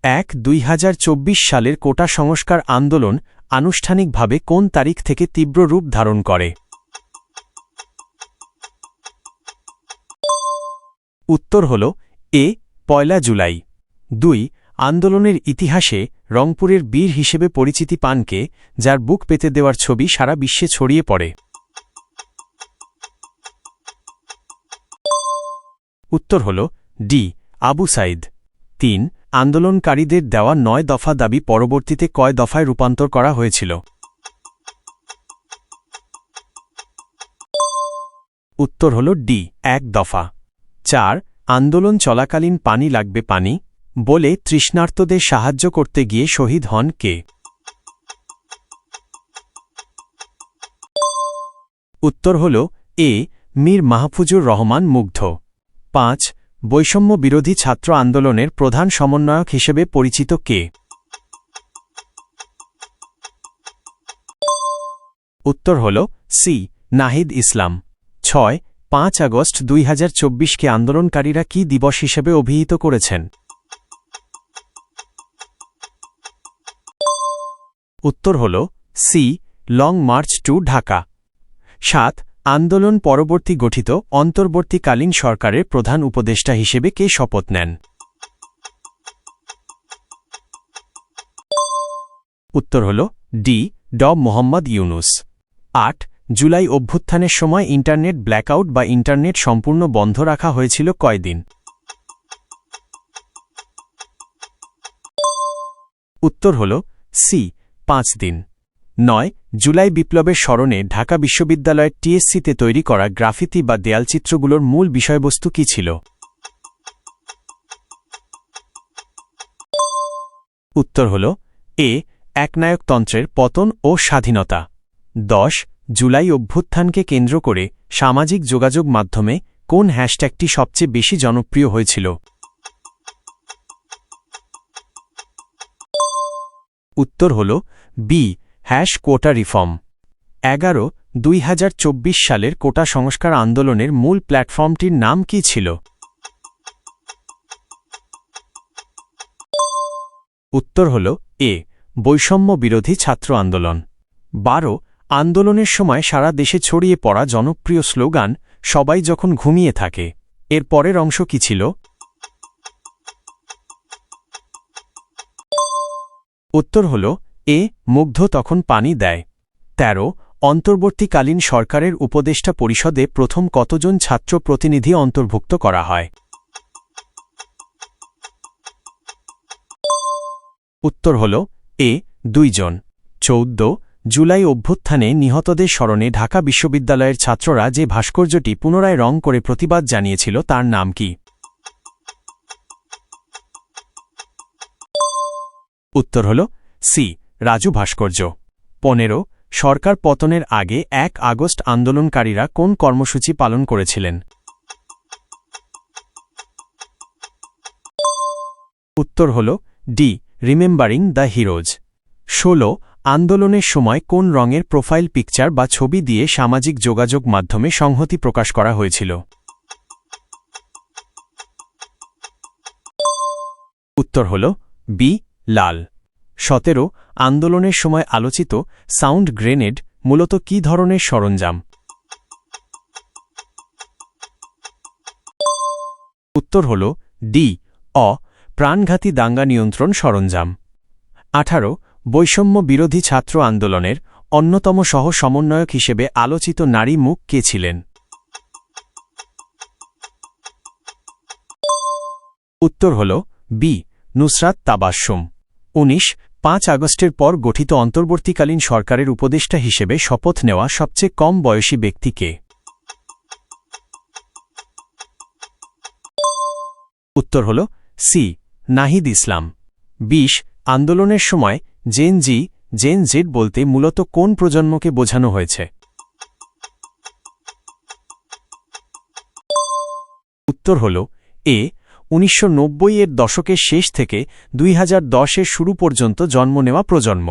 2024 সালের কোটা সংস্কার আন্দোলন আনুষ্ঠানিকভাবে কোন তারিখ থেকে তীব্র রূপ ধারণ করে? উত্তর হল এ, 1 জুলাই। 2 আন্দোলনের ইতিহাসে রংপুরের বীর হিসেবে পরিচিতি পান কে, যার বুক পেতে দেওয়ার ছবি সারা বিশ্বে ছড়িয়ে পড়ে? উত্তর হল ডি, আবু সাইদ। 3 আন্দোলনকারীদের দেওয়া 9 দফা দাবি পরবর্তীতে কয় দফায় রূপান্তর করা হয়েছিল? উত্তর হল ডি, 1 দফা। 4 আন্দোলন চলাকালীন পানি লাগবে পানি বলে তৃষ্ণার্তদের সাহায্য করতে গিয়ে শহীদ হন কে? উত্তর হল এ, মীর মাহফুজুর রহমান মুগ্ধ। 5 বৈষম্য বিরোধী ছাত্র আন্দোলনের প্রধান সমন্বয়ক হিসেবে পরিচিত কে? উত্তর হল সি, নাহিদ ইসলাম। 6 5 আগস্ট 2024 কে আন্দোলনকারীরা কি দিবস হিসেবে অভিহিত করেছেন? উত্তর হল C, long march to Dhaka. 7 আন্দোলন পরবর্তী গঠিত অন্তর্বর্তীকালীন সরকারের প্রধান উপদেষ্টা হিসেবে কে শপথ নেন? উত্তর হল ডি, ড মোহাম্মদ ইউনুস। 8 জুলাই অভ্যুত্থানের সময় ইন্টারনেট ব্ল্যাকআউট বা ইন্টারনেট সম্পূর্ণ বন্ধ রাখা হয়েছিল কয় দিন? উত্তর হল সি, 5 দিন। 9 জুলাই বিপ্লবের স্মরণে ঢাকা বিশ্ববিদ্যালয়ের টিএসসিতে তৈরি করা গ্রাফিতি বা দেয়ালচিত্রগুলোর মূল বিষয়বস্তু কী ছিল? উত্তর হল এ, একনায়কতন্ত্রের পতন ও স্বাধীনতা। 10 জুলাই অভ্যুত্থানকে কেন্দ্র করে সামাজিক যোগাযোগ মাধ্যমে কোন হ্যাশট্যাগটি সবচেয়ে বেশি জনপ্রিয় হয়েছিল? উত্তর হল বি, কোটা রিফর্ম। 11 2024 সালের কোটা সংস্কার আন্দোলনের মূল প্ল্যাটফর্মটির নাম কী ছিল? উত্তর হল এ, বৈষম্য বিরোধী ছাত্র আন্দোলন। 12 আন্দোলনের সময় সারা দেশে ছড়িয়ে পড়া জনপ্রিয় স্লোগান সবাই যখন ঘুমিয়ে থাকে, এর পরের অংশ কী ছিল? উত্তর হল এ, মুগ্ধ তখন পানি দেয়। 13 অন্তর্বর্তীকালীন সরকারের উপদেষ্টা পরিষদে প্রথম কতজন ছাত্র প্রতিনিধি অন্তর্ভুক্ত করা হয়? উত্তর হল এ, 2 জন। 14 জুলাই অভ্যুত্থানে নিহতদের স্মরণে ঢাকা বিশ্ববিদ্যালয়ের ছাত্ররা যে ভাস্কর্যটি পুনরায় রং করে প্রতিবাদ জানিয়েছিল তার নাম কি? উত্তর হল সি, রাজু ভাস্কর্য। 15 সরকার পতনের আগে 1 আগস্ট আন্দোলনকারীরা কোন কর্মসূচি পালন করেছিলেন? উত্তর হল ডি, রিমেম্বারিং দ্য হিরোজ। 16 আন্দোলনের সময় কোন রঙের প্রোফাইল পিকচার বা ছবি দিয়ে সামাজিক যোগাযোগ মাধ্যমে সংহতি প্রকাশ করা হয়েছিল? উত্তর হল বি, লাল। 17 আন্দোলনের সময় আলোচিত সাউন্ড গ্রেনেড মূলত কী ধরনের সরঞ্জাম? উত্তর হল ডি, প্রাণঘাতী দাঙ্গা নিয়ন্ত্রণ সরঞ্জাম। 18 বৈষম্য বিরোধী ছাত্র আন্দোলনের অন্যতম সহ সমন্বয়ক হিসেবে আলোচিত নারী মুখ কে ছিলেন? উত্তর হল বি, নুসরাত তাবাসসুম। 19 5 আগস্টের পর গঠিত অন্তর্বর্তীকালীন সরকারের উপদেষ্টা হিসেবে শপথ নেওয়া সবচেয়ে কম বয়সী ব্যক্তি কে? উত্তর হল সি, নাহিদ ইসলাম। 20 আন্দোলনের সময় জেন জেড বলতে মূলত কোন প্রজন্মকে বোঝানো হয়েছে? উত্তর হল এ, 1990 এর দশকের শেষ থেকে 2010 এর শুরু পর্যন্ত জন্ম নেওয়া প্রজন্ম।